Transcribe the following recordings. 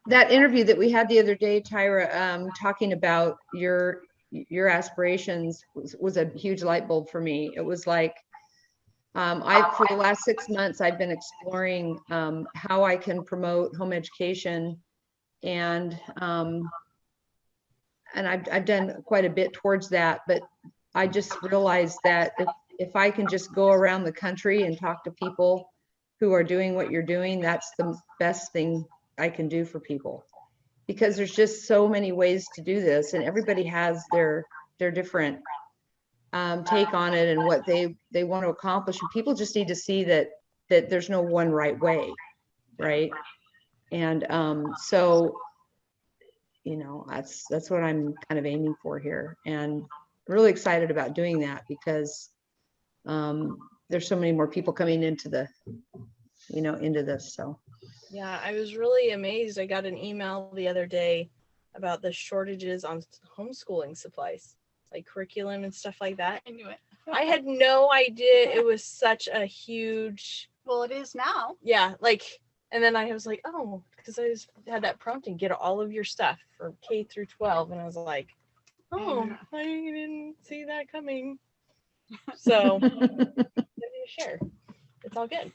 that interview that we had the other day, Tyra, talking about your aspirations was a huge light bulb for me. It was like, for the last 6 months, I've been exploring how I can promote home education, and I've done quite a bit towards that. But I just realized that if I can just go around the country and talk to people who are doing what you're doing, that's the best thing I can do for people, because there's just so many ways to do this, and everybody has their different take on it and what they want to accomplish. And people just need to see that there's no one right way, right? And so, that's what I'm kind of aiming for here, and really excited about doing that, because there's so many more people coming into this. So yeah, I was really amazed. I got an email the other day about the shortages on homeschooling supplies, like curriculum and stuff like that. I knew it. I had no idea it was such a huge. Well, it is now. Yeah, and then I was like, oh, because I just had that prompting, get all of your stuff for K through 12, and I was like, oh, I didn't see that coming. So, I'm going to share. It's all good.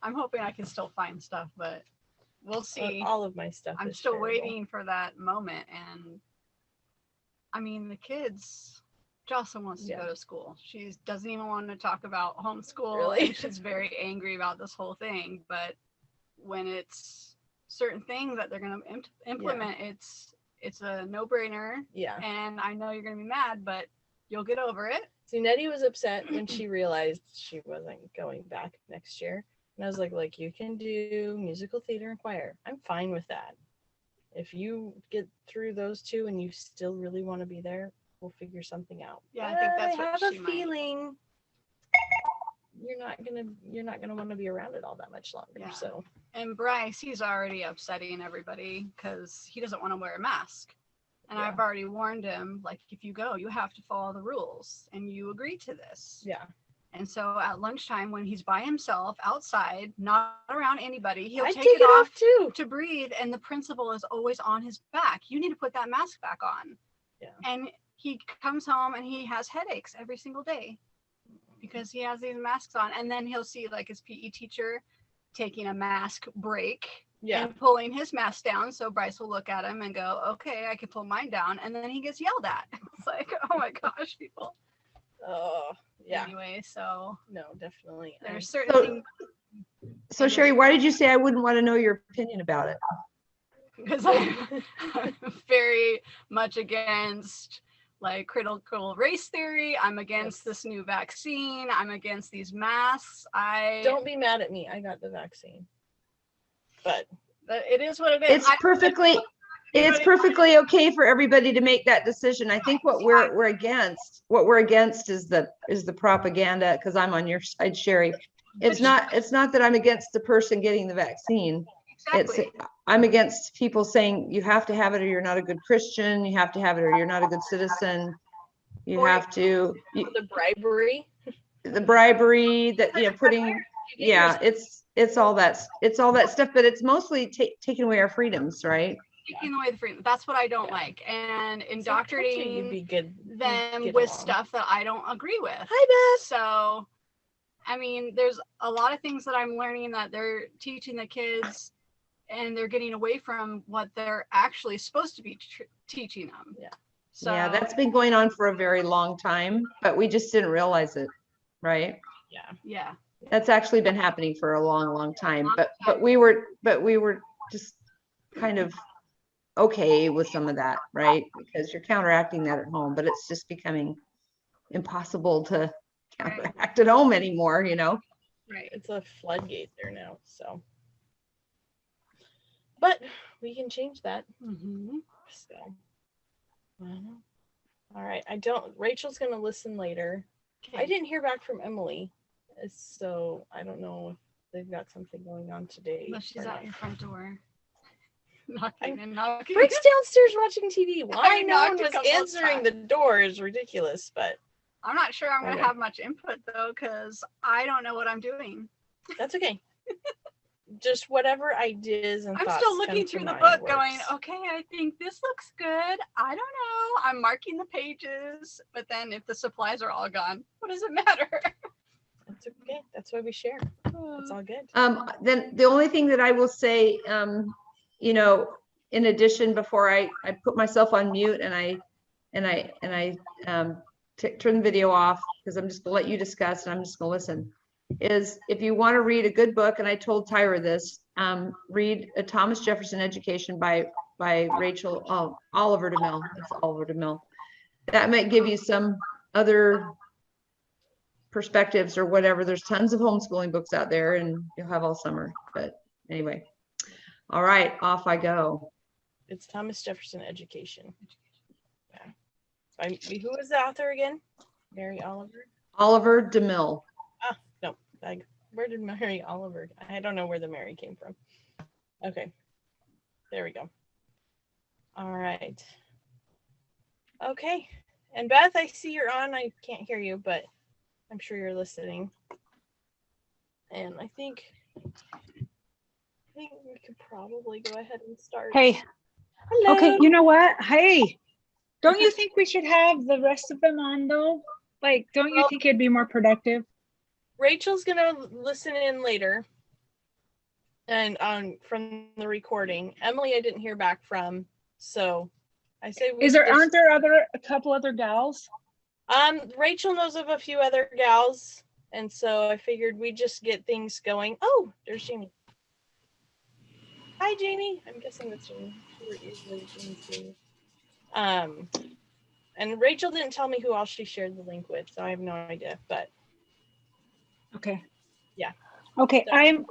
I'm hoping I can still find stuff, but we'll see. All of my stuff. I'm still waiting for that moment, and I mean, the kids. Jocelyn wants to go to school. She doesn't even want to talk about homeschool. Really? She's very angry about this whole thing. But when it's certain things that they're going to implement, it's a no-brainer. Yeah. And I know you're going to be mad, but you'll get over it. See, Nettie was upset when she realized she wasn't going back next year. And I was like, you can do musical theater and choir. I'm fine with that. If you get through those two and you still really want to be there, we'll figure something out. Yeah, I think that's what I have a feeling you're not gonna want to be around it all that much longer. Yeah. So. And Bryce, he's already upsetting everybody because he doesn't want to wear a mask. And I've already warned him, like, if you go, you have to follow the rules, and you agree to this. Yeah. And so at lunchtime, when he's by himself outside, not around anybody, he'll take it off too to breathe. And the principal is always on his back. You need to put that mask back on. Yeah. And he comes home and he has headaches every single day because he has these masks on. And then he'll see like his PE teacher taking a mask break and pulling his mask down. So Bryce will look at him and go, okay, I can pull mine down. And then he gets yelled at. It's like, oh my gosh, people. Oh, yeah. Anyway, so. No, definitely. There's certain things. So Sherry, why did you say I wouldn't want to know your opinion about it? Because I'm very much against like critical race theory. I'm against this new vaccine. I'm against these masks. Don't be mad at me. I got the vaccine. But it is what it is. It's perfectly okay for everybody to make that decision. I think what we're against is the propaganda, because I'm on your side, Sherry. It's not that I'm against the person getting the vaccine. Exactly. I'm against people saying you have to have it or you're not a good Christian, you have to have it or you're not a good citizen. You have to the bribery that putting it's all that stuff, but it's mostly taking away our freedoms, right? Taking away the freedom. That's what I don't like, and indoctrinating them with stuff that I don't agree with. Hi, Beth. So, I mean, there's a lot of things that I'm learning that they're teaching the kids, and they're getting away from what they're actually supposed to be teaching them. Yeah. So yeah, that's been going on for a very long time, but we just didn't realize it, right? Yeah. Yeah. That's actually been happening for a long, long time. But we were just kind of okay with some of that, right? Because you're counteracting that at home, but it's just becoming impossible to counteract at home anymore, Right. It's a floodgate there now, so. But we can change that. Mm-hmm. So, all right. Rachel's going to listen later. Okay. I didn't hear back from Emily, so I don't know if they've got something going on today. Well, she's out your front door. Knocking. Rick's downstairs watching TV. Why no one was answering the door is ridiculous, but. I'm not sure I'm going to have much input, though, because I don't know what I'm doing. That's okay. just whatever ideas and I'm thoughts still come looking to through the mind book works. going, okay, I think this looks good. I don't know. I'm marking the pages, but then if the supplies are all gone, what does it matter? That's okay. That's why we share. That's all good. Then the only thing that I will say, you know, in addition, before I put myself on mute and I turn the video off, because I'm just gonna let you discuss and I'm just gonna listen, is if you want to read a good book, and I told Tyra this, read a Thomas Jefferson Education by Rachel Oliver DeMille. It's Oliver DeMille. That might give you some other perspectives or whatever. There's tons of homeschooling books out there and you'll have all summer. But anyway, all right, off I go. It's Thomas Jefferson Education. Yeah. Who is the author again? Mary Oliver? Oliver DeMille. Ah, no. Where did Mary Oliver? I don't know where the Mary came from. Okay. There we go. All right. Okay. And Beth, I see you're on. I can't hear you, but I'm sure you're listening. And I think we could probably go ahead and start. Hey. Hello. Okay, you know what? Hey, don't you think we should have the rest of them on though? Like, don't you think it'd be more productive? Rachel's gonna listen in later, and from the recording. Emily, I didn't hear back from, so I say Aren't there a couple other gals? Rachel knows of a few other gals, and so I figured we'd just get things going. Oh, there's Jamie. Hi, Jamie. I'm guessing that's Jamie. And Rachel didn't tell me who else she shared the link with, so I have no idea. But okay, yeah. Okay, So, I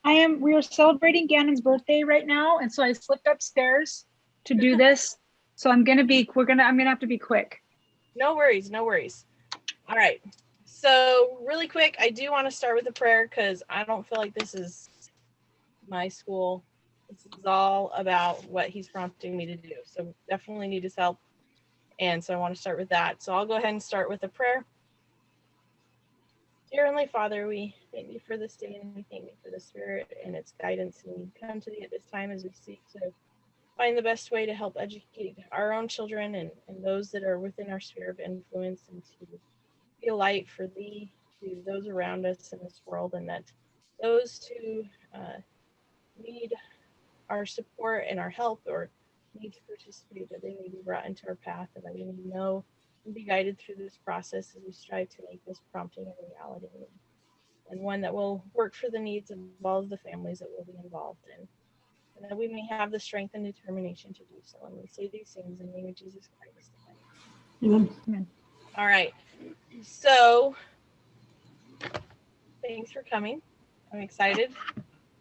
am. We are celebrating Gannon's birthday right now, and so I slipped upstairs to do this. So I'm gonna have to be quick. No worries, no worries. All right. So really quick, I do want to start with a prayer because I don't feel like this is my school. This is all about what he's prompting me to do. So definitely need his help. And so I want to start with that. So I'll go ahead and start with a prayer. Dear Heavenly Father, we thank you for this day and we thank you for the Spirit and its guidance. And we come to thee at this time as we seek to find the best way to help educate our own children and those that are within our sphere of influence, and to be a light for thee to those around us in this world, and that those who need our support and our help or need to participate, that they may be brought into our path, and that we may know and be guided through this process as we strive to make this prompting a reality, and one that will work for the needs of all of the families that will be involved in, and that we may have the strength and determination to do so. And we say these things in the name of Jesus Christ. Amen. All right. So thanks for coming. I'm excited.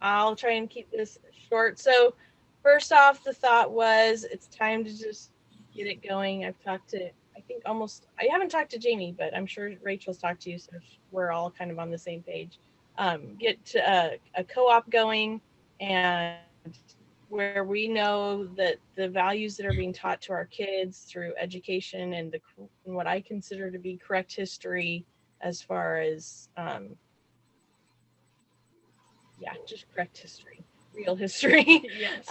I'll try and keep this short. So first off, the thought was it's time to just get it going. I haven't talked to Jamie, but I'm sure Rachel's talked to you, so we're all kind of on the same page. Get a co-op going, and where we know that the values that are being taught to our kids through education and what I consider to be correct history, as far as just correct history, real history, Yes.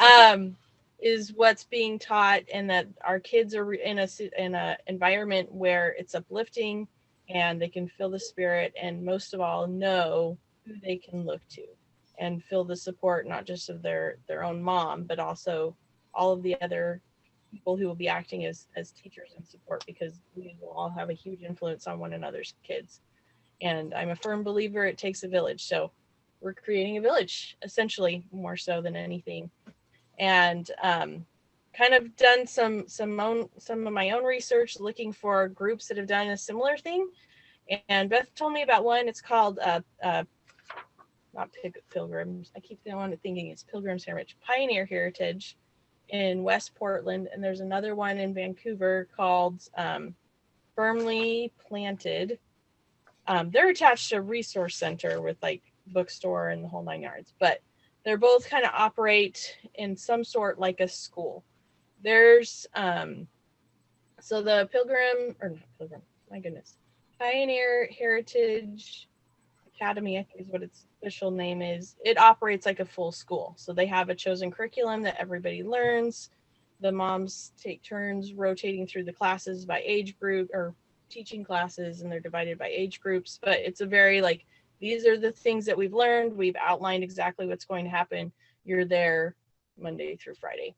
is what's being taught, and that our kids are in a environment where it's uplifting and they can feel the Spirit, and most of all know who they can look to and feel the support, not just of their own mom, but also all of the other people who will be acting as teachers and support, because we will all have a huge influence on one another's kids. And I'm a firm believer it takes a village. So we're creating a village, essentially, more so than anything. And kind of done some of my own research, looking for groups that have done a similar thing. And Beth told me about one. It's called not Pilgrims. I keep going thinking it's Pilgrims Heritage, Pioneer Heritage in West Portland. And there's another one in Vancouver called Firmly Planted. They're attached to a resource center with like bookstore and the whole 9 yards, but they're both kind of operate in some sort like a school. There's so the Pioneer Heritage, I Academy, I think is what its official name is. It operates like a full school. So they have a chosen curriculum that everybody learns. The moms take turns rotating through the classes by age group or teaching classes, and they're divided by age groups. But it's a very like, these are the things that we've learned. We've outlined exactly what's going to happen. You're there Monday through Friday.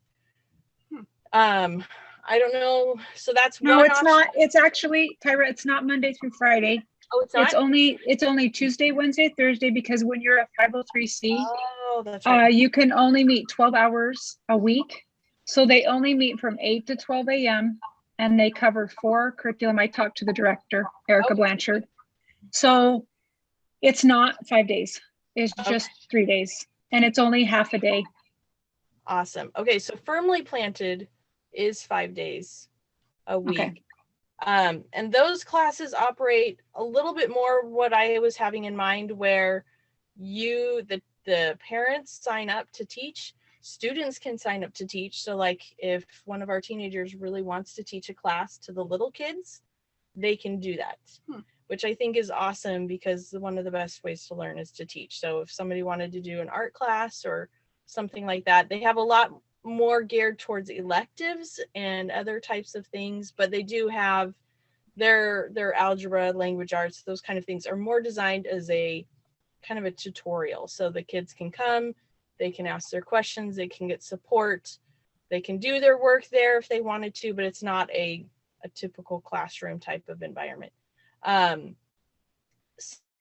I don't know. So that's No, one it's option. not. It's actually, Tyra, it's not Monday through Friday. Oh, it's not? It's only Tuesday, Wednesday, Thursday, because when you're a 503C, Oh, that's right. you can only meet 12 hours a week. So they only meet from 8 to 12 a.m. and they cover 4 curriculum. I talked to the director, Erica Blanchard. So it's not 5 days. It's just 3 days. And it's only half a day. Awesome. Okay, so Firmly Planted is 5 days a week. Okay. And those classes operate a little bit more what I was having in mind, where the parents sign up to teach, students can sign up to teach. So like if one of our teenagers really wants to teach a class to the little kids, they can do that, which I think is awesome, because one of the best ways to learn is to teach. So if somebody wanted to do an art class or something like that, they have a lot more geared towards electives and other types of things, but they do have their algebra, language arts, those kind of things are more designed as a kind of a tutorial. So the kids can come, they can ask their questions, they can get support, they can do their work there if they wanted to, but it's not a typical classroom type of environment.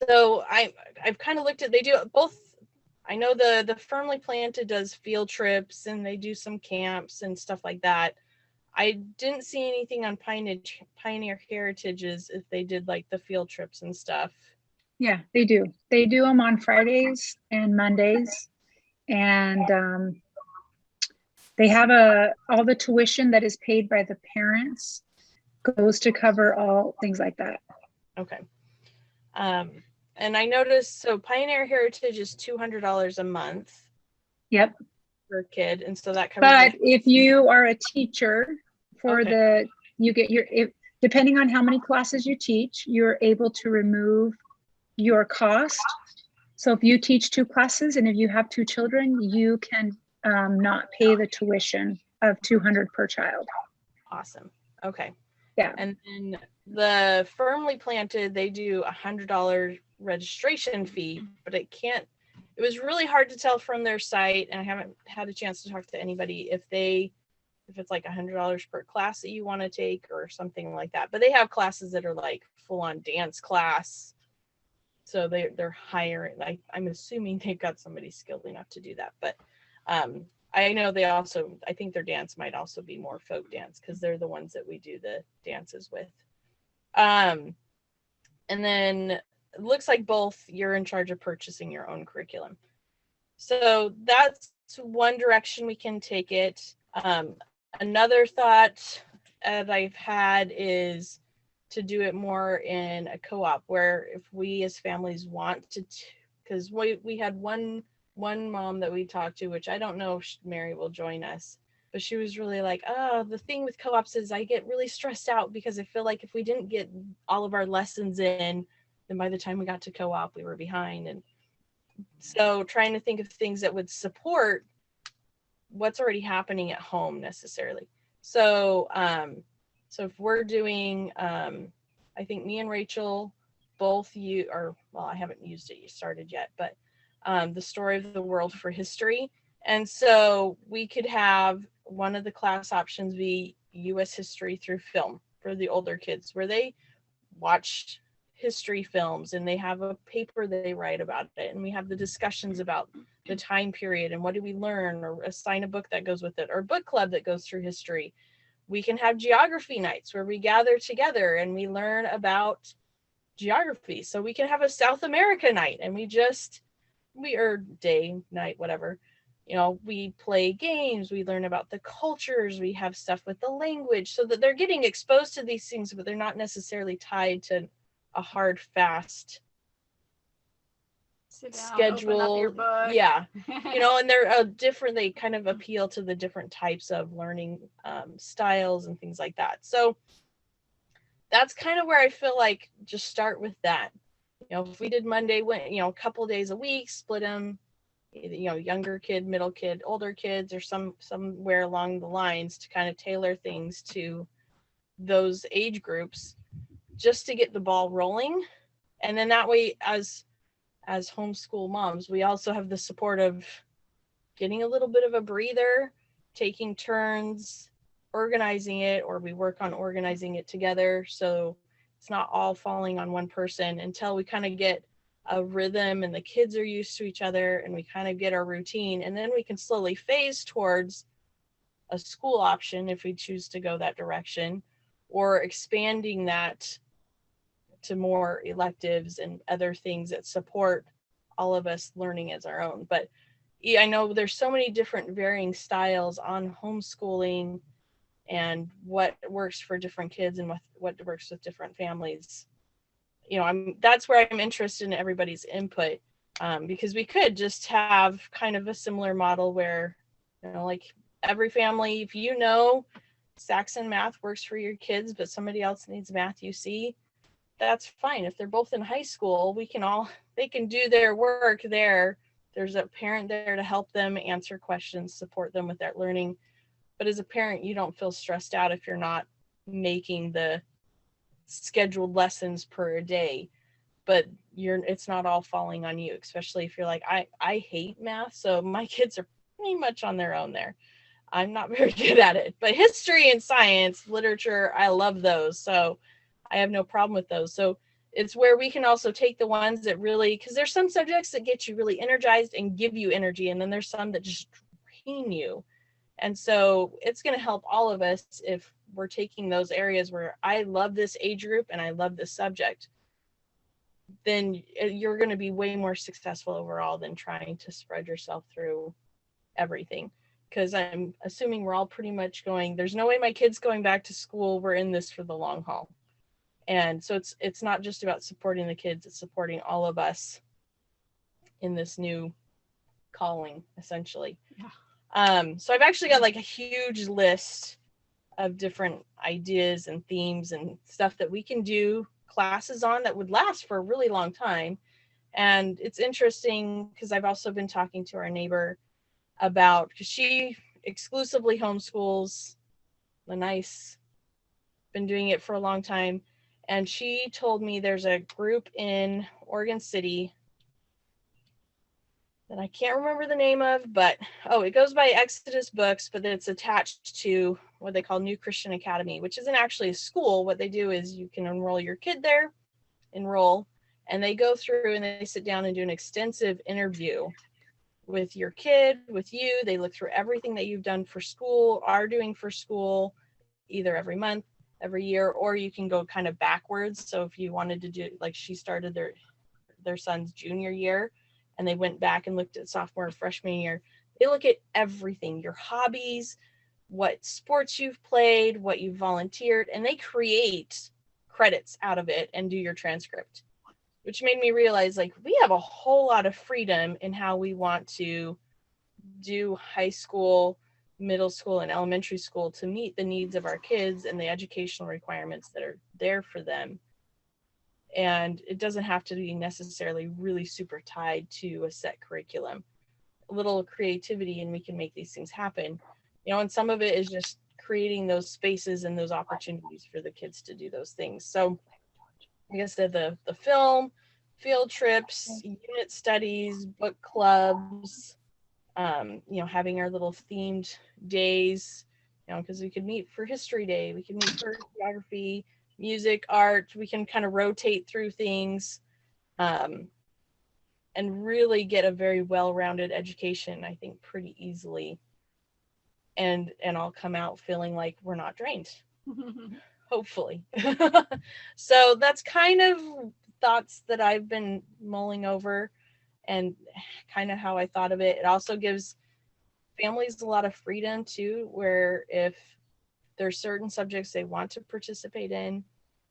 So I've kind of looked at, they do both. I know the Firmly Planted does field trips and they do some camps and stuff like that. I didn't see anything on Pioneer Heritage's if they did like the field trips and stuff. Yeah, they do. They do them on Fridays and Mondays. And they have all the tuition that is paid by the parents goes to cover all things like that. Okay. And I noticed, so Pioneer Heritage is $200 a month. Yep. Per kid, and so that covers. But if you are a teacher for you get depending on how many classes you teach, you're able to remove your cost. So if you teach 2 classes and if you have 2 children, you can not pay the tuition of $200 per child. Awesome. Okay. Yeah. And then the Firmly Planted, they do $100 registration fee, but it was really hard to tell from their site, and I haven't had a chance to talk to anybody if it's like $100 per class that you want to take or something like that. But they have classes that are like full-on dance class, so they're higher. I'm assuming they've got somebody skilled enough to do that. But I know I think their dance might also be more folk dance, because they're the ones that we do the dances with. And then it looks like both you're in charge of purchasing your own curriculum. So that's one direction we can take it. Another thought that I've had is to do it more in a co-op, where if we as families want to, because we had one mom that we talked to, which I don't know if Mary will join us, but she was really like, oh, the thing with co-ops is I get really stressed out because I feel like if we didn't get all of our lessons in, then by the time we got to co-op, we were behind. And so trying to think of things that would support what's already happening at home necessarily. So if we're doing, I think me and Rachel both I haven't used it, you started yet, but the Story of the World for History. And so we could have one of the class options be U.S. history through film for the older kids, where they watch history films and they have a paper they write about it, and we have the discussions about the time period and what did we learn, or assign a book that goes with it, or book club that goes through history. We can have geography nights where we gather together and we learn about geography. So we can have a South America night and or day, night, whatever. We play games, we learn about the cultures, we have stuff with the language, so that they're getting exposed to these things, but they're not necessarily tied to a hard, fast schedule. Open up your book. Yeah. And they're different, they kind of appeal to the different types of learning styles and things like that. So that's kind of where I feel like just start with that. if we did Monday, a couple days a week, split them, younger kid, middle kid, older kids, or somewhere along the lines to kind of tailor things to those age groups, just to get the ball rolling. And then that way, as homeschool moms, we also have the support of getting a little bit of a breather, taking turns organizing it, or we work on organizing it together, so it's not all falling on one person until we kind of get a rhythm and the kids are used to each other and we kind of get our routine, and then we can slowly phase towards a school option if we choose to go that direction, or expanding that to more electives and other things that support all of us learning as our own. But yeah, I know there's so many different varying styles on homeschooling and what works for different kids and what works with different families. That's where I'm interested in everybody's input, because we could just have kind of a similar model where, like every family, if Saxon math works for your kids, but somebody else needs math UC, that's fine. If they're both in high school, they can do their work there. There's a parent there to help them answer questions, support them with that learning. But as a parent, you don't feel stressed out if you're not making the scheduled lessons per day, but it's not all falling on you, especially if you're like, I hate math, so my kids are pretty much on their own there. I'm not very good at it, but history and science, literature, I love those. So I have no problem with those. So it's where we can also take the ones that really, because there's some subjects that get you really energized and give you energy, and then there's some that just drain you. And so it's going to help all of us if we're taking those areas where I love this age group and I love this subject, then you're going to be way more successful overall than trying to spread yourself through everything. Because I'm assuming we're all pretty much there's no way my kid's going back to school. We're in this for the long haul. And so it's not just about supporting the kids, it's supporting all of us in this new calling, essentially. Yeah. So I've actually got like a huge list of different ideas and themes and stuff that we can do classes on that would last for a really long time. And it's interesting because I've also been talking to our neighbor about, because she exclusively homeschools, been doing it for a long time. And she told me there's a group in Oregon City that I can't remember the name of, but it goes by Exodus Books, but it's attached to what they call New Christian Academy, which isn't actually a school. What they do is you can enroll your kid there, and they go through and they sit down and do an extensive interview with your kid, with you. They look through everything that you've done for school, are doing for school, either every month, every year, or you can go kind of backwards. So if you wanted to do, like she started their son's junior year and they went back and looked at sophomore and freshman year, they look at everything, your hobbies, what sports you've played, what you've volunteered, and they create credits out of it and do your transcript, which made me realize like we have a whole lot of freedom in how we want to do high school, middle school, and elementary school to meet the needs of our kids and the educational requirements that are there for them. And it doesn't have to be necessarily really super tied to a set curriculum. A little creativity and we can make these things happen. And some of it is just creating those spaces and those opportunities for the kids to do those things. So like I said, the film, field trips, unit studies, book clubs, having our little themed days, because we could meet for History Day, we can meet for geography, music, art, we can kind of rotate through things, and really get a very well-rounded education, I think, pretty easily. And I'll come out feeling like we're not drained. Hopefully. So that's kind of thoughts that I've been mulling over and kind of how I thought of it. It also gives families a lot of freedom too, where if there's certain subjects they want to participate in,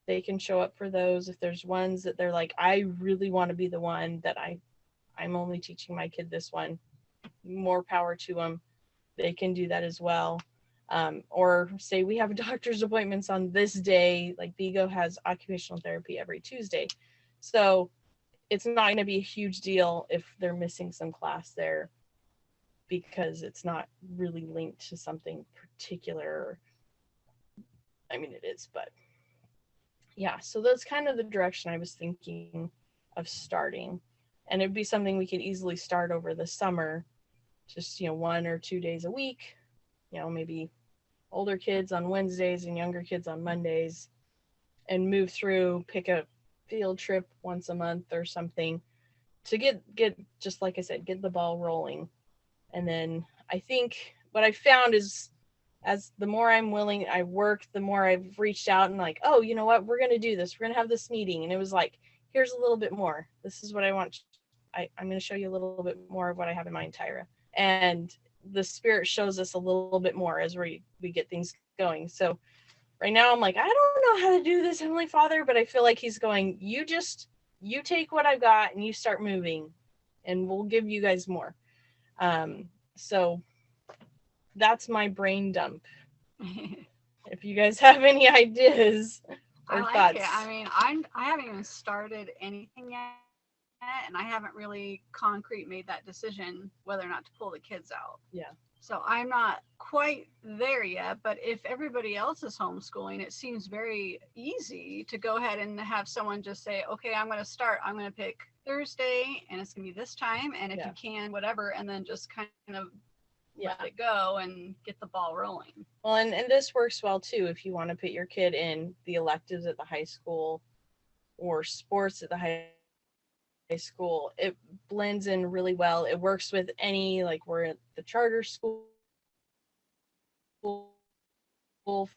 they can show up for those. If there's ones that they're like, I really want to be the one that I'm only teaching my kid this one, more power to them. They can do that as well. Or say we have doctor's appointments on this day, like Vigo has occupational therapy every Tuesday. So it's not going to be a huge deal if they're missing some class there, because it's not really linked to something particular. I mean, it is, but yeah, so that's kind of the direction I was thinking of starting. And it'd be something we could easily start over the summer, just, 1 or 2 days a week, maybe older kids on Wednesdays and younger kids on Mondays, and move through, pick a field trip once a month or something to get just like I said, get the ball rolling. And then I think what I found is, as the more I'm willing, I work, the more I've reached out and like, oh, you know what, we're going to do this. We're going to have this meeting. And it was like, here's a little bit more. This is what I want. I'm going to show you a little bit more of what I have in mind, Tyra. And the Spirit shows us a little bit more as we get things going. So right now I'm like, I don't know how to do this, Heavenly Father, but I feel like he's going, you take what I've got and you start moving, and we'll give you guys more. So that's my brain dump. If you guys have any ideas or thoughts. It. I mean, I haven't even started anything yet, and I haven't really concrete made that decision whether or not to pull the kids out. Yeah. So I'm not quite there yet, but if everybody else is homeschooling, it seems very easy to go ahead and have someone just say, okay, I'm going to pick Thursday and it's going to be this time. And if you can, whatever, and then just kind of let it go and get the ball rolling. Well, and this works well too if you want to put your kid in the electives at the high school or sports at the high school. It blends in really well. It works with any, like we're at the charter school for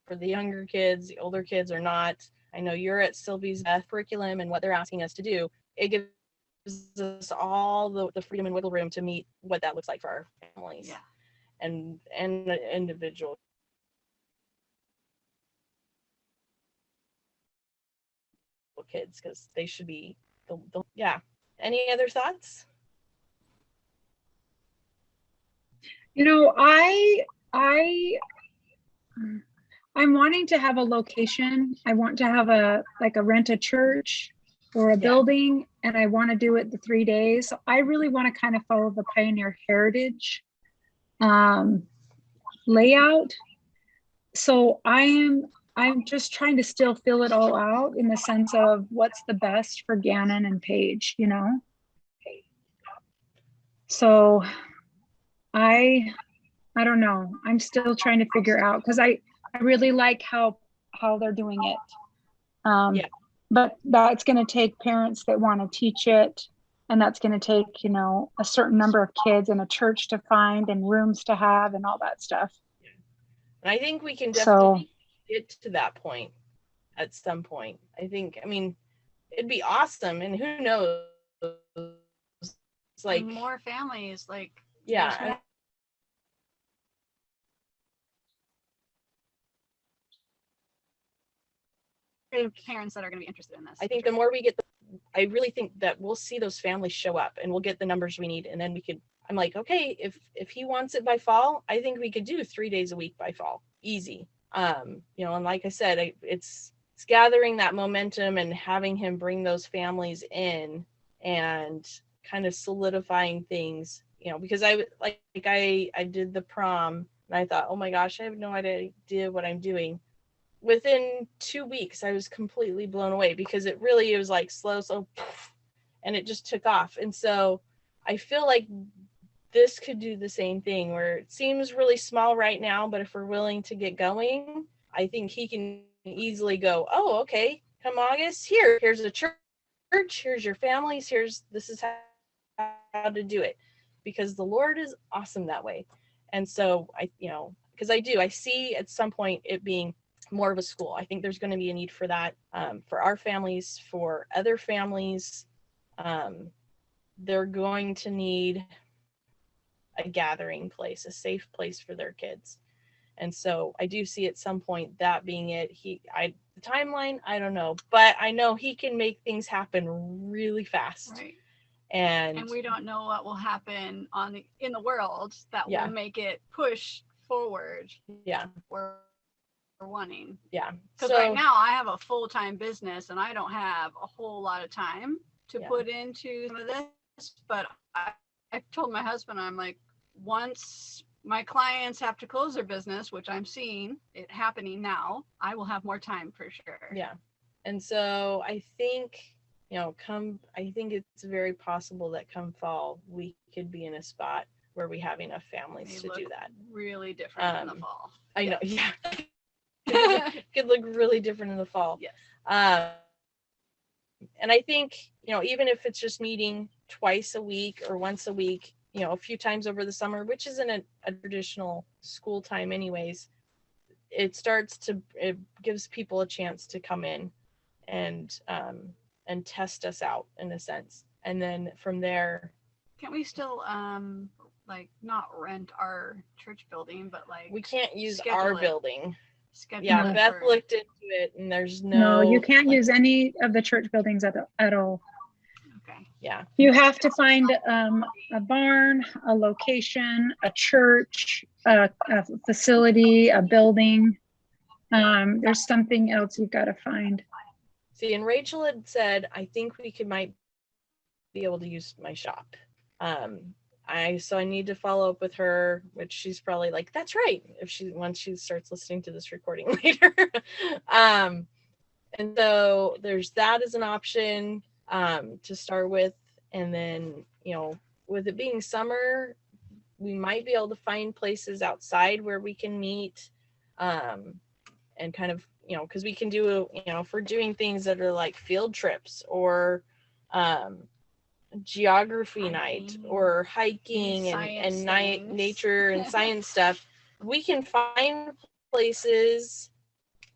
the younger kids. The older kids are not. I know you're at Sylvie's curriculum and what they're asking us to do. It gives us all the freedom and wiggle room to meet what that looks like for our families. Yeah. And the individual kids, because they should be yeah. Any other thoughts? I'm wanting to have a location. I want to have a rent a church or a building, and I want to do it the 3 days. So I really want to kind of follow the Pioneer Heritage layout. So I'm just trying to still fill it all out in the sense of what's the best for Gannon and Paige, So I don't know. I'm still trying to figure out, because I really like how they're doing it. But that's going to take parents that want to teach it. And that's going to take, a certain number of kids and a church to find and rooms to have and all that stuff. And I think we can definitely get to that point at some point. I mean, it'd be awesome. And who knows? It's like more families, like, yeah. Parents that are going to be interested in this. I think the more we get, I really think that we'll see those families show up and we'll get the numbers we need. And then I'm like, okay, if he wants it by fall, I think we could do 3 days a week by fall. Easy. And like I said, it's gathering that momentum and having him bring those families in and kind of solidifying things, because I did the prom and I thought, oh my gosh, I have no idea what I'm doing. Within 2 weeks, I was completely blown away because it was like slow, and it just took off. And so I feel like this could do the same thing, where it seems really small right now, but if we're willing to get going, I think he can easily go, oh, okay, come August, here's a church, here's your families, this is how to do it, because the Lord is awesome that way. And so because I see at some point it being more of a school. I think there's going to be a need for that, for our families, for other families. They're going to need a gathering place, a safe place for their kids. And so I do see at some point that being it. The timeline, I don't know, but I know he can make things happen really fast. Right. And we don't know what will happen in the world that will make it push forward. Yeah. Or wanting. Yeah. Because right now I have a full-time business and I don't have a whole lot of time to put into some of this. But I told my husband, I'm like, once my clients have to close their business, which I'm seeing it happening now, I will have more time for sure. Yeah. And so I think, I think it's very possible that come fall, we could be in a spot where we have enough families to do that. Really different in the fall. I know. Yeah. Could look really different in the fall. Yes. And I think, even if it's just meeting twice a week or once a week, a few times over the summer, which isn't a traditional school time anyways, it gives people a chance to come in and test us out in a sense. And then from there. Can we still, not rent our church building, but we can't use our building. Yeah, Beth looked into it and there's No, you can't use any of the church buildings at all. Okay. Yeah. You have to find a barn, a location, a church, a facility, a building. There's something else you've got to find. See, and Rachel had said, I think might be able to use my shop. So I need to follow up with her, which she's probably like, that's right, once she starts listening to this recording later. And so there's that as an option to start with. And then, with it being summer, we might be able to find places outside where we can meet and kind of, because we can do, if we're doing things that are like field trips or geography night or hiking and nature and science stuff, we can find places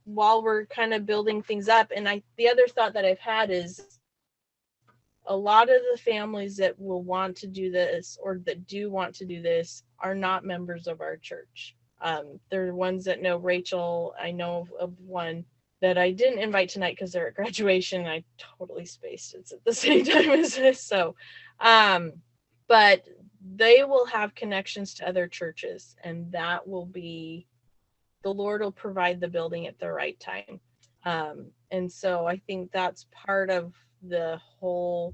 while we're kind of building things up. And the other thought that I've had is a lot of the families that will want to do this or that do want to do this are not members of our church. They're ones that know Rachel. I know of one that I didn't invite tonight because they're at graduation. I totally spaced it at the same time as this. So, but they will have connections to other churches, and that will be, the Lord will provide the building at the right time. And so I think that's part of the whole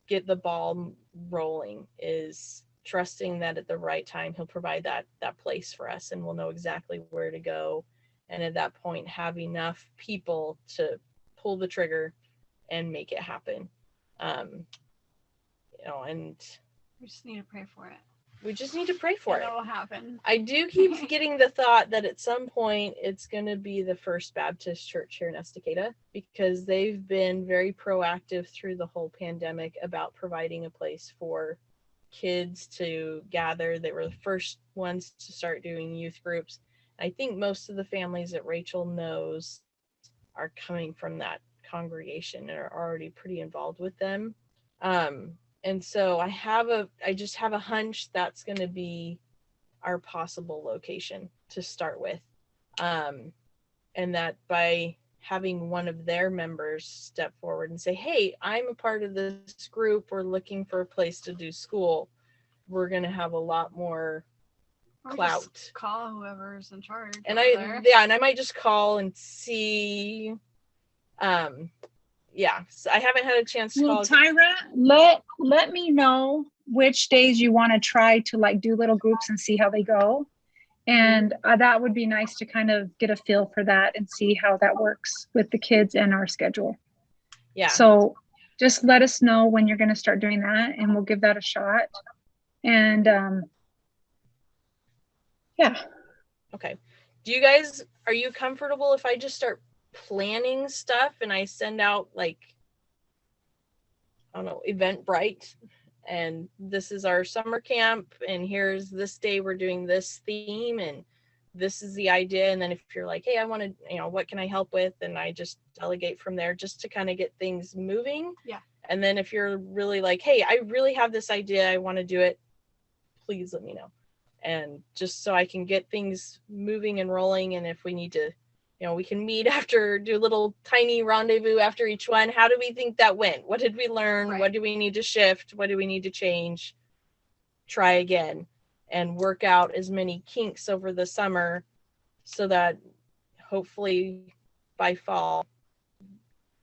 get the ball rolling, is trusting that at the right time he'll provide that place for us, and we'll know exactly where to go. And at that point, have enough people to pull the trigger and make it happen. And we just need to pray for it. We just need to pray for it. It'll happen. I do keep getting the thought that at some point it's going to be the First Baptist Church here in Estacada, because they've been very proactive through the whole pandemic about providing a place for kids to gather. They were the first ones to start doing youth groups. I think most of the families that Rachel knows are coming from that congregation and are already pretty involved with them. And so I just have a hunch that's going to be our possible location to start with. And that by having one of their members step forward and say, hey, I'm a part of this group, we're looking for a place to do school, we're going to have a lot more clout. Just call whoever's in charge. And I might just call and see. So I haven't had a chance to call. Tyra, let me know which days you want to try to do little groups and see how they go. And that would be nice to kind of get a feel for that and see how that works with the kids and our schedule. Yeah. So just let us know when you're going to start doing that, and we'll give that a shot. And yeah. Okay. Are you comfortable if I just start planning stuff and I send out Eventbrite, and this is our summer camp, and here's this day we're doing this theme, and this is the idea. And then if you're like, hey, I want to, what can I help with? And I just delegate from there just to kind of get things moving. Yeah. And then if you're really like, hey, I really have this idea, I want to do it, please let me know. And just so I can get things moving and rolling. And if we need to, we can meet after, do a little tiny rendezvous after each one. How do we think that went? What did we learn? Right. What do we need to shift? What do we need to change? Try again and work out as many kinks over the summer so that hopefully by fall,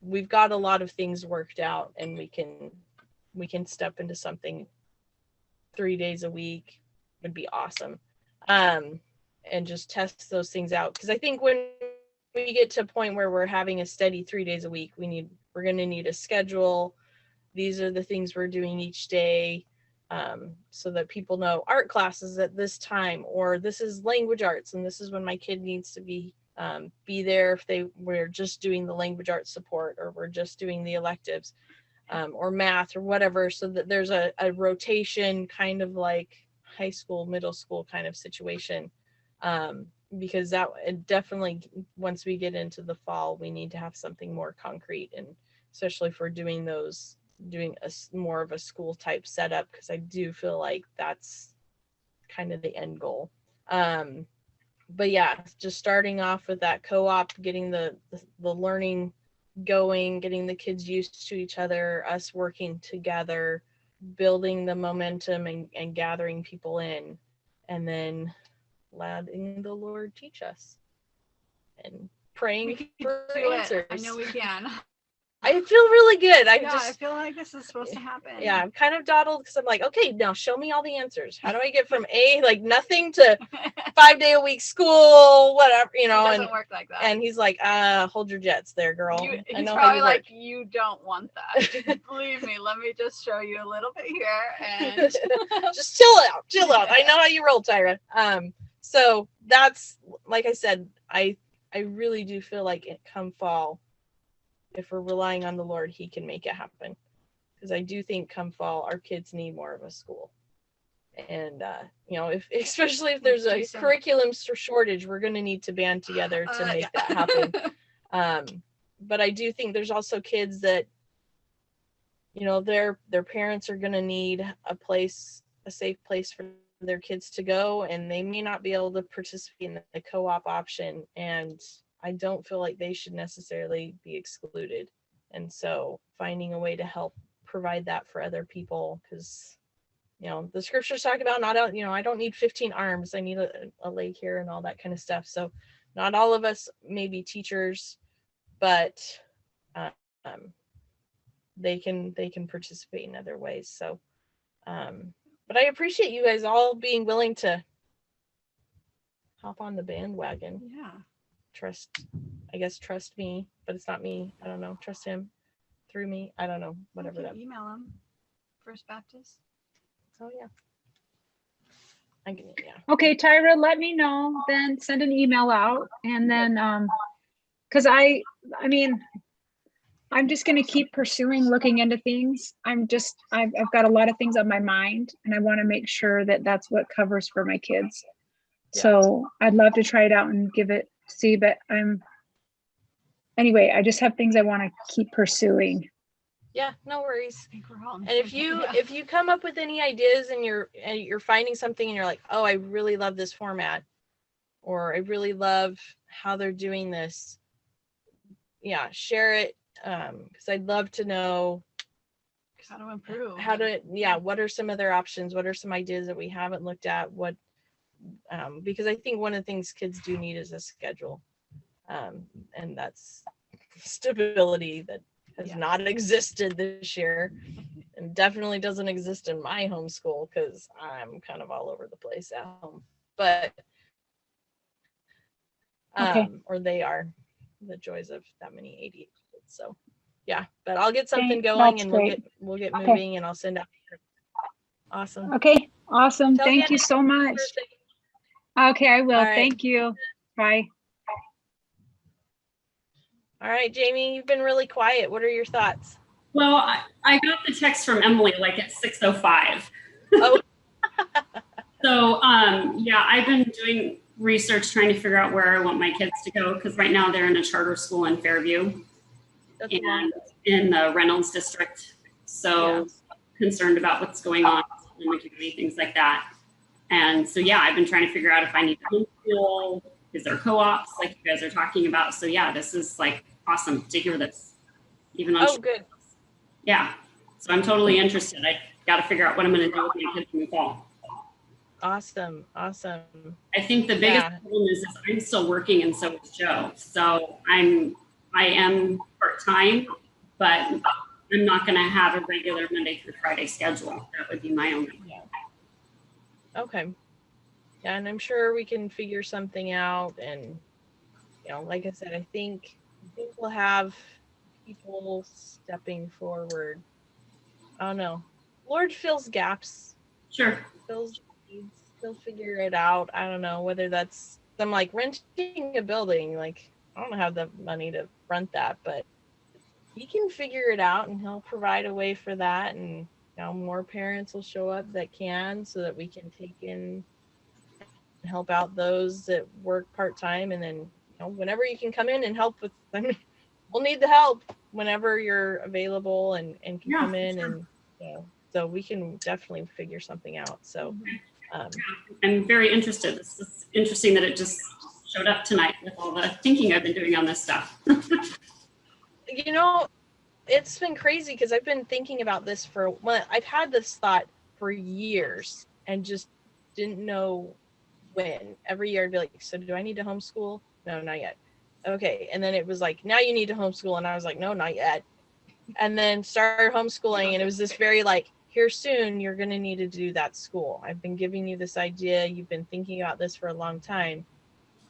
we've got a lot of things worked out, and we can step into something 3 days a week would be awesome. And just test those things out. Because I think when we get to a point where we're having a steady 3 days a week, we're going to need a schedule. These are the things we're doing each day, so that people know art classes at this time, or this is language arts, and this is when my kid needs to be there if we're just doing the language arts support, or we're just doing the electives, or math or whatever, so that there's a rotation, kind of like high school, middle school kind of situation. Because that definitely, once we get into the fall, we need to have something more concrete, and especially if we're doing more of a school type setup, because I do feel like that's kind of the end goal. But yeah, just starting off with that co-op, getting the learning going, getting the kids used to each other, us working together, building the momentum and gathering people in, and then letting the Lord teach us and praying for answers. I know we can. I feel really good. I feel like this is supposed to happen. Yeah, I'm kind of dawdled because I'm like, okay, now show me all the answers. How do I get from like nothing to 5-day-a-week school, whatever, It doesn't work like that. And he's like, hold your jets there, girl. He's probably like, you don't want that. Believe me, let me just show you a little bit here and just chill out. I know how you roll, Tyra. So that's, like I said, I really do feel like come fall, if we're relying on the Lord, he can make it happen. Because I do think come fall, our kids need more of a school. And, especially if there's a curriculum shortage, we're going to need to band together to make that happen. But I do think there's also kids that, their parents are going to need a safe place for their kids to go, and they may not be able to participate in the co-op option. And I don't feel like they should necessarily be excluded. And so finding a way to help provide that for other people, because, the scriptures talk about I don't need 15 arms. I need a leg here and all that kind of stuff. So not all of us may be teachers, but they can participate in other ways. So, but I appreciate you guys all being willing to hop on the bandwagon. Yeah. Trust me, but it's not me. I don't know. Trust him through me. I don't know. Whatever that. Email him. First Baptist. Oh yeah. I can. Yeah. Okay, Tyra, let me know. Then send an email out, and then because I'm just going to keep pursuing looking into things. I've got a lot of things on my mind, and I want to make sure that that's what covers for my kids. Yeah. So I'd love to try it out and see, but anyway, I just have things I want to keep pursuing. Yeah, no worries. And if you come up with any ideas and you're finding something and you're like, oh, I really love this format, or I really love how they're doing this, yeah, share it. Because I'd love to know how to improve. What are some other options? What are some ideas that we haven't looked at? Because I think one of the things kids do need is a schedule. And that's stability that has not existed this year, and definitely doesn't exist in my homeschool, because I'm kind of all over the place at home. But or they are, the joys of that many ADHD kids. So yeah, but I'll get something going, and we'll get moving, and I'll send out. Awesome. Okay, awesome. Thank you so much. Okay, I will. Right. Thank you. Bye. All right, Jamie, you've been really quiet. What are your thoughts? Well, I got the text from Emily like at 6:05. Oh. So, I've been doing research trying to figure out where I want my kids to go, because right now they're in a charter school in Fairview and in the Reynolds district. So concerned about what's going on in the community, things like that. And so, I've been trying to figure out if I need to homeschool. Is there co-ops like you guys are talking about? So this is like awesome to hear this. Even on good. Yeah. So I'm totally interested. I got to figure out what I'm going to do with my kids in the fall. Awesome. I think the biggest problem is I'm still working and so is Joe. So I am part-time, but I'm not going to have a regular Monday through Friday schedule. That would be my only. Okay. Yeah, and I'm sure we can figure something out. And, like I said, I think we'll have people stepping forward. I don't know. Lord fills gaps. Sure. Fills needs. He'll figure it out. I don't know whether that's them like renting a building. Like, I don't have the money to rent that, but he can figure it out and he'll provide a way for that. And more parents will show up that can, so that we can take in and help out those that work part-time. And then, whenever you can come in and help with them, we'll need the help whenever you're available and can come in. Sure. And, so we can definitely figure something out. So, I'm very interested. It's interesting that it just showed up tonight with all the thinking I've been doing on this stuff. It's been crazy because I've been thinking about this I've had this thought for years and just didn't know when. Every year I'd be like, so do I need to homeschool? No, not yet. Okay. And then it was like, now you need to homeschool. And I was like, no, not yet. And then started homeschooling. And it was this very like, here soon, you're going to need to do that school. I've been giving you this idea. You've been thinking about this for a long time.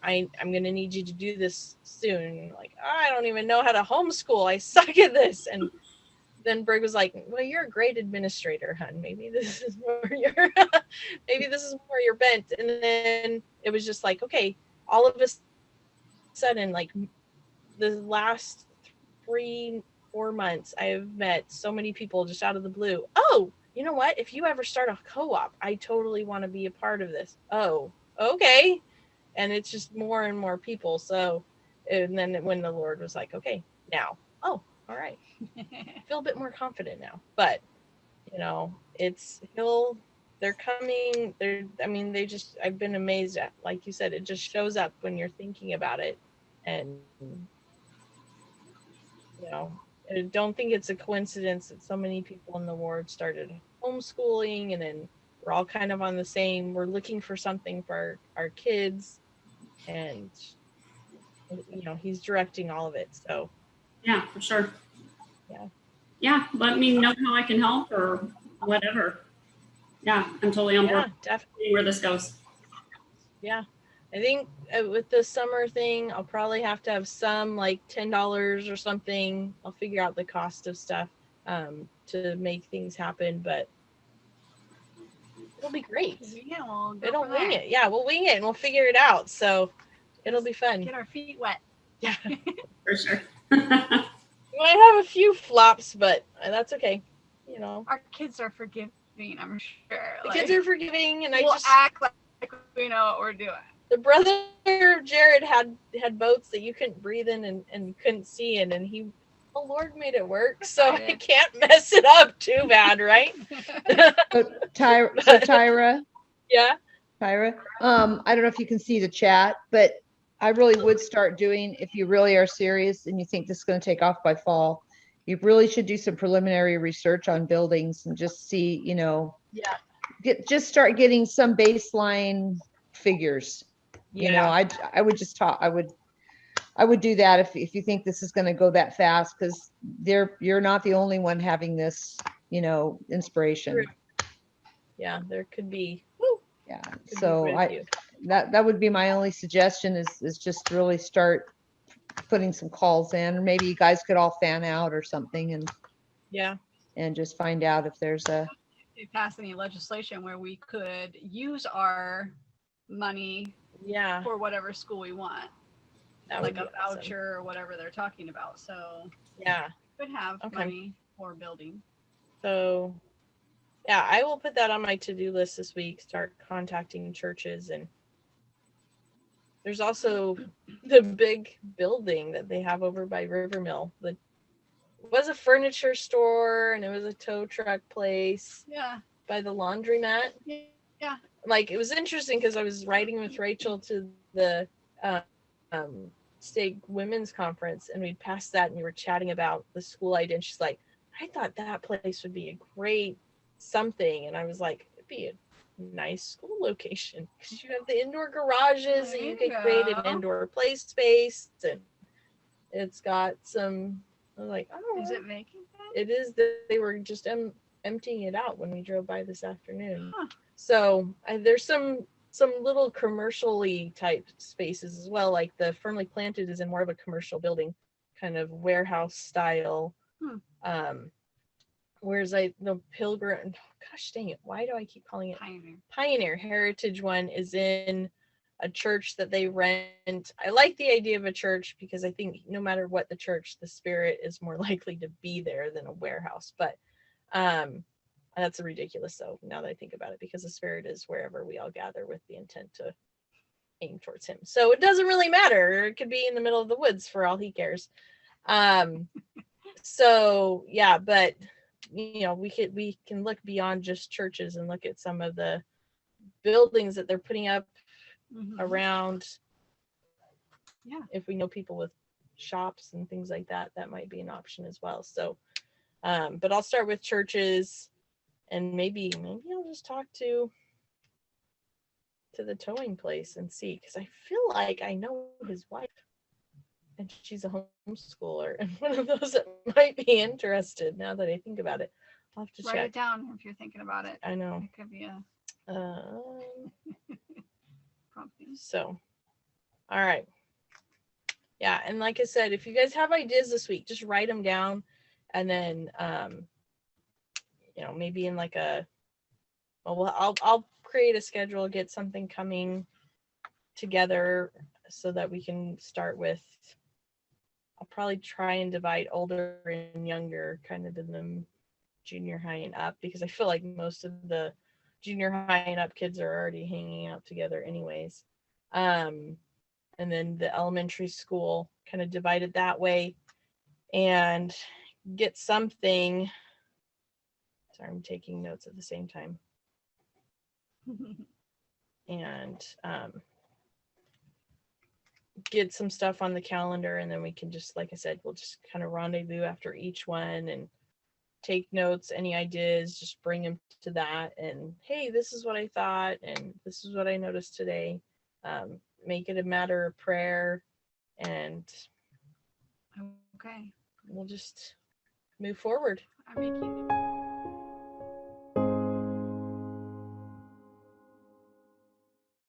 I'm going to need you to do this soon. Like, I don't even know how to homeschool. I suck at this. And then Brig was like, well, you're a great administrator, hun. Maybe this is more your bent. And then it was just like, okay, all of a sudden, like the last 3-4 months, I've met so many people just out of the blue. Oh, you know what? If you ever start a co-op, I totally want to be a part of this. Oh, okay. And it's just more and more people. So, and then when the Lord was like, okay, now, all right. I feel a bit more confident now. But, they're coming. I've been amazed at, like you said, it just shows up when you're thinking about it. And, I don't think it's a coincidence that so many people in the ward started homeschooling, and then we're all kind of on the same, we're looking for something for our kids, and, he's directing all of it. So. Yeah, for sure. Yeah. Yeah. Let me know how I can help or whatever. Yeah. I'm totally on board. Definitely where this goes. Yeah. I think with the summer thing, I'll probably have to have some like $10 or something. I'll figure out the cost of stuff to make things happen, but it'll be great. Yeah, we'll wing it. Yeah, we'll wing it and we'll figure it out. So it'll be fun. Get our feet wet. Yeah, for sure. We might have a few flops, but that's okay. Our kids are forgiving, I'm sure. The kids are forgiving, and we'll act like we know what we're doing. The brother Jared had boats that you couldn't breathe in and couldn't see in, and the Lord made it work, so I can't mess it up too bad, right? Tyra. Yeah. Tyra. I don't know if you can see the chat, but I really would start doing, if you really are serious and you think this is going to take off by fall, you really should do some preliminary research on buildings and just see, just start getting some baseline figures. I would just talk. I would do that if you think this is going to go that fast, because you're not the only one having this, inspiration. Yeah, there could be. Yeah. So that would be my only suggestion is just really start putting some calls in, or maybe you guys could all fan out or something and just find out if there's pass any legislation where we could use our money for whatever school we want, like a voucher or whatever they're talking about. So could have money for building. So I will put that on my to-do list this week, start contacting churches. And there's also the big building that they have over by Rivermill. It was a furniture store and it was a tow truck place by the laundromat. Yeah. Like, it was interesting because I was riding with Rachel to the state women's conference, and we'd passed that and we were chatting about the school idea, and she's like, I thought that place would be a great something. And I was like, it'd be a nice school location because you have the indoor garages and you can There create you an go. indoor play space, and it's got some. I was like, oh, Is it vacant then? it is. They were just emptying it out when we drove by this afternoon. Huh. So there's some little commercially type spaces as well. Like the Firmly Planted is in more of a commercial building, kind of warehouse style. Whereas the Pilgrim, gosh dang it, why do I keep calling it Pioneer Heritage one is in a church that they rent. I like the idea of a church because I think no matter what the church, the spirit is more likely to be there than a warehouse. But that's ridiculous though, now that I think about it, because the spirit is wherever we all gather with the intent to aim towards him. So it doesn't really matter. It could be in the middle of the woods for all he cares. So yeah, but you know, we can look beyond just churches and look at some of the buildings that they're putting up around. Yeah. If we know people with shops and things like that, that might be an option as well. So, but I'll start with churches, and maybe I'll just talk to the towing place and see, because I feel like I know his wife. And she's a homeschooler and one of those that might be interested now that I think about it. I'll have to Write check. it down if you're thinking about it. I know. It could be a prompting. So, all right. Yeah, and like I said, if you guys have ideas this week, just write them down, and then you know, maybe in like I'll create a schedule, get something coming together so that we can start with. I'll probably try and divide older and younger kind of in the junior high and up, because I feel like most of the junior high and up kids are already hanging out together anyways. And then the elementary school kind of divided that way, and get something. Sorry, I'm taking notes at the same time. And get some stuff on the calendar, and then we can just, like I said, we'll just kind of rendezvous after each one and take notes. Any ideas, just bring them to that, and hey, this is what I thought, and this is what I noticed today. Make it a matter of prayer, and Okay. we'll just move forward. I'm making